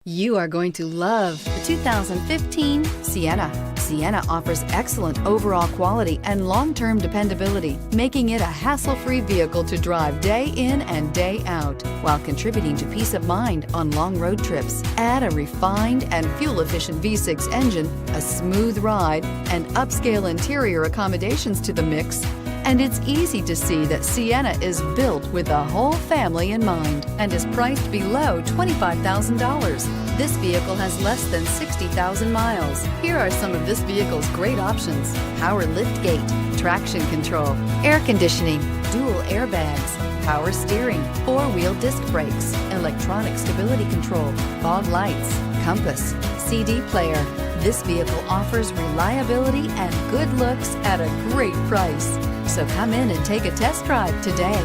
You are going to love the 2015 Sienna. Sienna offers excellent overall quality and long-term dependability, making it a hassle-free vehicle to drive day in and day out, while contributing to peace of mind on long road trips. Add a refined and fuel-efficient V6 engine, a smooth ride, and upscale interior accommodations to the mix, and it's easy to see that Sienna is built with the whole family in mind and is priced below $25,000. This vehicle has less than 60,000 miles. Here are some of this vehicle's great options: power liftgate, traction control, air conditioning, dual airbags, power steering, four-wheel disc brakes, electronic stability control, fog lights, compass, CD player. This vehicle offers reliability and good looks at a great price. So come in and take a test drive today.